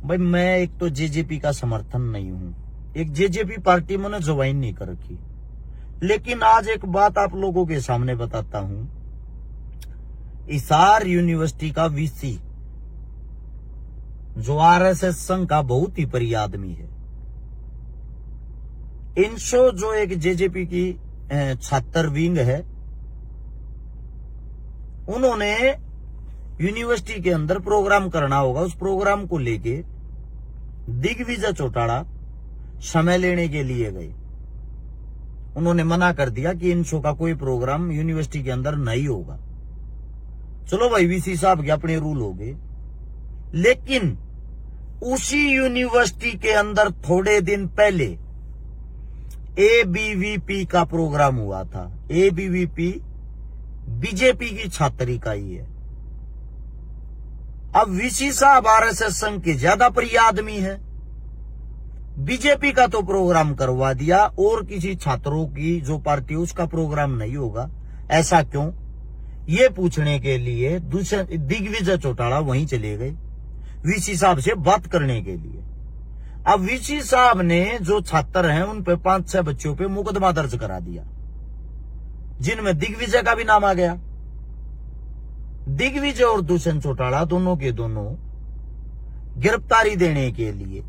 भाई मैं एक तो जेजेपी का समर्थन नहीं हूं, एक जेजेपी पार्टी मैंने ज्वाइन नहीं कर रखी, लेकिन आज एक बात आप लोगों के सामने बताता हूं। हिसार यूनिवर्सिटी का वीसी जो आरएसएस संघ का बहुत ही प्रिय आदमी है, इनशो जो एक जेजेपी की छात्र विंग है, उन्होंने यूनिवर्सिटी के अंदर प्रोग्राम करना होगा, उस प्रोग्राम को लेके दिग्विजय चौटाला समय लेने के लिए गए। उन्होंने मना कर दिया कि इन शो का कोई प्रोग्राम यूनिवर्सिटी के अंदर नहीं होगा। चलो भाई, वीसी साहब के अपने रूल हो गए, लेकिन उसी यूनिवर्सिटी के अंदर थोड़े दिन पहले एबीवीपी का प्रोग्राम हुआ था। एबीवीपी बीजेपी की छात्र इकाई है। अब वीसी साहब आरएसएस संघ के ज्यादा प्रिय आदमी है, बीजेपी का तो प्रोग्राम करवा दिया और किसी छात्रों की जो पार्टी उसका प्रोग्राम नहीं होगा। ऐसा क्यों, ये पूछने के लिए दिग्विजय चौटाला वहीं चले गए वीसी साहब से बात करने के लिए। अब वीसी साहब ने जो छात्र हैं उन पे 5-6 बच्चों पे मुकदमा दर्ज करा दिया, जिनमें दिग्विजय का भी नाम आ गया। दिग्विजय और दुष्यंत चौटाला दोनों के दोनों गिरफ्तारी देने के लिए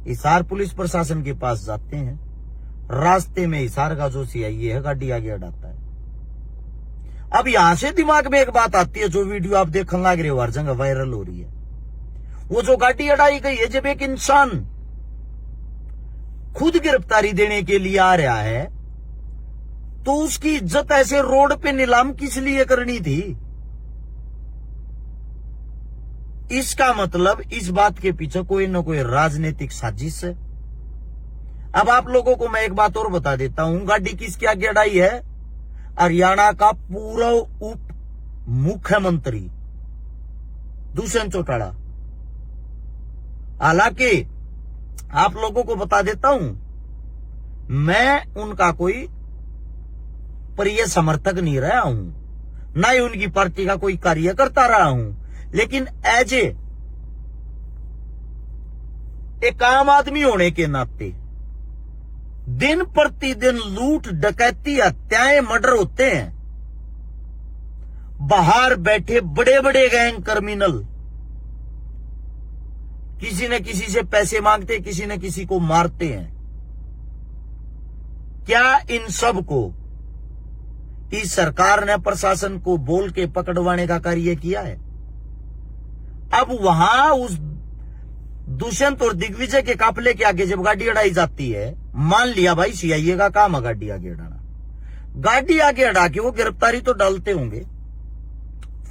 हिसार पुलिस प्रशासन के पास जाते हैं। रास्ते में हिसार का जो सीआईए है गाड़ी आगे अड़ाता है। अब यहां से दिमाग में एक बात आती है, जो वीडियो आप देखने लग रहे हो हर जगह वायरल हो रही है। वो जो गाड़ी अड़ाई गई है, जब एक इंसान खुद गिरफ्तारी देने के लिए आ रहा है तो उसकी इज्जत ऐसे रोड पे नीलाम किस लिए करनी थी? इसका मतलब इस बात के पीछे कोई न कोई राजनीतिक साजिश है। अब आप लोगों को मैं एक बात और बता देता हूं, गाड़ी किसके आगे अड़ाई है? हरियाणा का पूर्व उप मुख्यमंत्री दुष्यंत चौटाला। हालांकि आप लोगों को बता देता हूं, मैं उनका कोई प्रिय समर्थक नहीं रहा हूं, ना ही उनकी पार्टी का कोई कार्यकर्ता रहा हूं, लेकिन एज एक आम आदमी होने के नाते दिन प्रतिदिन लूट डकैती हत्याएं मर्डर होते हैं। बाहर बैठे बड़े बड़े गैंग क्रिमिनल किसी न किसी से पैसे मांगते, किसी न किसी को मारते हैं। क्या इन सब को इस सरकार ने प्रशासन को बोल के पकड़वाने का कार्य किया है? अब वहां उस दुष्यंत और दिग्विजय के काफिले के आगे जब गाड़ी अड़ाई जाती है, मान लिया भाई सीआईए का काम है गाड़ी आगे अड़ाना, गाड़ी आगे अड़ा के वो गिरफ्तारी तो डालते होंगे,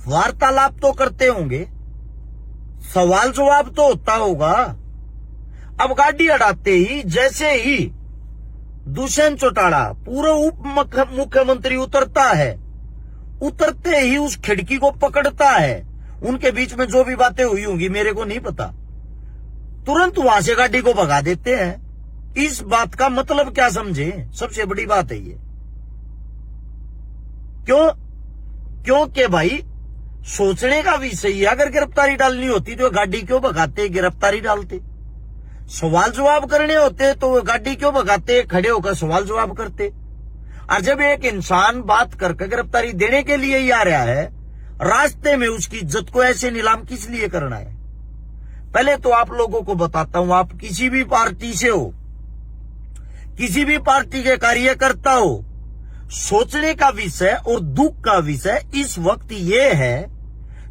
वार्तालाप तो करते होंगे, सवाल जवाब तो होता होगा। अब गाड़ी अड़ाते ही जैसे ही दुष्यंत चौटाला पूर्व उप मुख्यमंत्री उतरता है, उतरते ही उस खिड़की को पकड़ता है। उनके बीच में जो भी बातें हुई होंगी मेरे को नहीं पता, तुरंत वहां से गाड़ी को भगा देते हैं। इस बात का मतलब क्या समझे? सबसे बड़ी बात है ये। क्योंकि भाई सोचने का विषय है, अगर गिरफ्तारी डालनी होती तो गाड़ी क्यों भगाते, गिरफ्तारी डालते। सवाल जवाब करने होते तो गाड़ी क्यों भगाते, खड़े होकर सवाल जवाब करते। और जब एक इंसान बात करके गिरफ्तारी देने के लिए ही आ रहा है, रास्ते में उसकी इज्जत को ऐसे नीलाम किस लिए करना है? पहले तो आप लोगों को बताता हूं, आप किसी भी पार्टी से हो, किसी भी पार्टी के कार्यकर्ता हो, सोचने का विषय और दुख का विषय इस वक्त ये है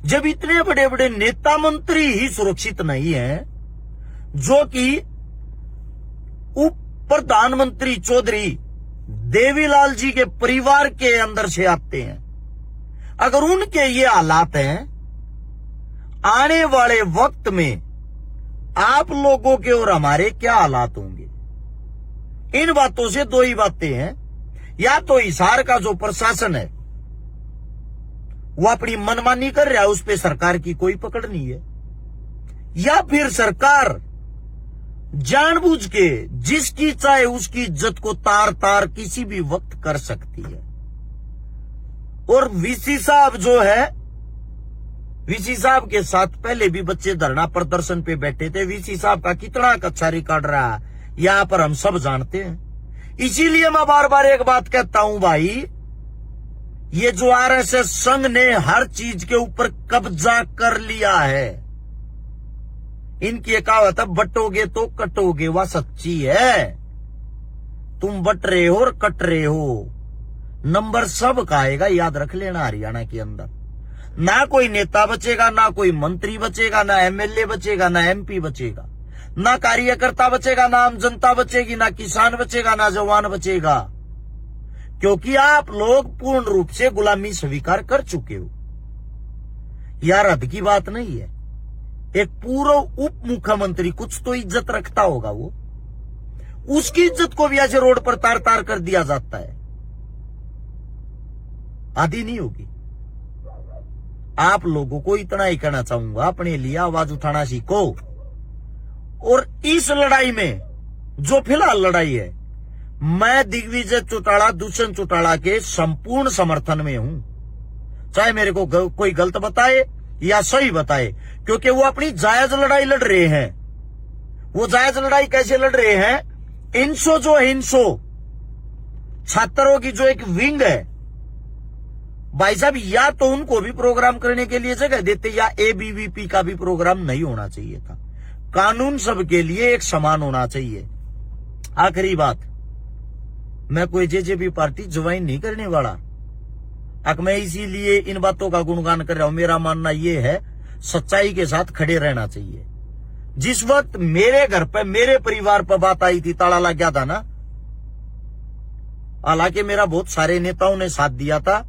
जब इतने बड़े बड़े नेता मंत्री ही सुरक्षित नहीं है, जो कि उप प्रधानमंत्री चौधरी देवीलाल जी के परिवार के अंदर से आते हैं। अगर उनके ये हालात हैं, आने वाले वक्त में आप लोगों के और हमारे क्या हालात होंगे? इन बातों से दो ही बातें हैं, या तो हिसार का जो प्रशासन है वो अपनी मनमानी कर रहा है, उस पे सरकार की कोई पकड़ नहीं है, या फिर सरकार जानबूझ के जिसकी चाहे उसकी इज्जत को तार तार किसी भी वक्त कर सकती है। और वीसी साहब जो है, वीसी साहब के साथ पहले भी बच्चे धरना प्रदर्शन पे बैठे थे। वीसी साहब का कितना अच्छा रिकॉर्ड रहा यहाँ पर हम सब जानते हैं। इसीलिए मैं बार बार एक बात कहता हूं भाई, ये जो आरएसएस संघ ने हर चीज के ऊपर कब्जा कर लिया है, इनकी कहावत है बटोगे तो कटोगे, वह सच्ची है। तुम बट रहे हो और कट रहे हो, नंबर सब का आएगा, याद रख लेना। हरियाणा के अंदर ना कोई नेता बचेगा, ना कोई मंत्री बचेगा, ना एमएलए बचेगा, ना एमपी बचेगा, ना कार्यकर्ता बचेगा, ना आम जनता बचेगी, ना किसान बचेगा, ना जवान बचेगा, क्योंकि आप लोग पूर्ण रूप से गुलामी स्वीकार कर चुके हो। यार हद की बात नहीं है। एक पूर्व उप मुख्यमंत्री कुछ तो इज्जत रखता होगा, वो उसकी इज्जत को भी ऐसे रोड पर तार तार कर दिया जाता है। आदि नहीं होगी। आप लोगों को इतना ही कहना चाहूंगा, अपने लिए आवाज उठाना सीखो। और इस लड़ाई में जो फिलहाल लड़ाई है, मैं दिग्विजय चौटाला, दुष्यंत चौटाला के संपूर्ण समर्थन में हूं। चाहे मेरे को कोई गलत बताए या सही बताए, क्योंकि वो अपनी जायज लड़ाई लड़ रहे हैं। वो जायज लड़ाई कैसे लड़ रहे हैं? इनसो जो है, इनसो छात्रों की जो एक विंग है भाई साहब, या तो उनको भी प्रोग्राम करने के लिए जगह देते, या एबीवीपी का भी प्रोग्राम नहीं होना चाहिए था। कानून सबके लिए एक समान होना चाहिए। आखिरी बात, मैं कोई जेजेपी पार्टी ज्वाइन नहीं करने वाला। अब मैं इसीलिए इन बातों का गुणगान कर रहा हूं। मेरा मानना यह है, सच्चाई के साथ खड़े रहना चाहिए। जिस वक्त मेरे घर पे, मेरे परिवार पर बात आई थी, ताला लग गया था ना, हालांकि मेरा बहुत सारे नेताओं ने साथ दिया था।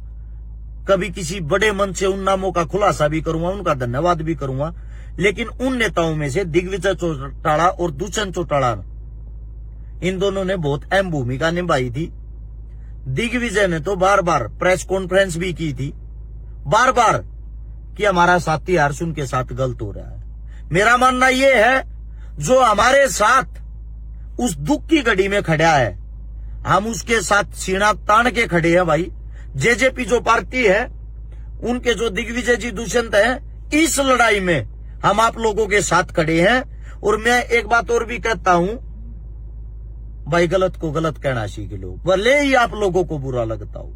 कभी किसी बड़े मन से उन नामों का खुलासा भी करूंगा, उनका धन्यवाद भी करूंगा, लेकिन उन नेताओं में से दिग्विजय चौटाला और दुष्यंत चौटाला, इन दोनों ने बहुत अहम भूमिका निभाई थी। दिग्विजय ने तो बार बार प्रेस कॉन्फ्रेंस भी की थी, बार बार, कि हमारा साथी हर्षुन के साथ गलत हो रहा है। मेरा मानना यह है, जो हमारे साथ उस दुख की घड़ी में खड़ा है, हम उसके साथ सीना तान के खड़े हैं भाई। जेजेपी जो पार्टी है, उनके जो दिग्विजय जी, दुष्यंत हैं, इस लड़ाई में हम आप लोगों के साथ खड़े हैं। और मैं एक बात और भी कहता हूं भाई, गलत को गलत कहना सीख लो, भले ही आप लोगों को बुरा लगता हो।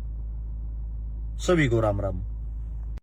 सभी को राम राम।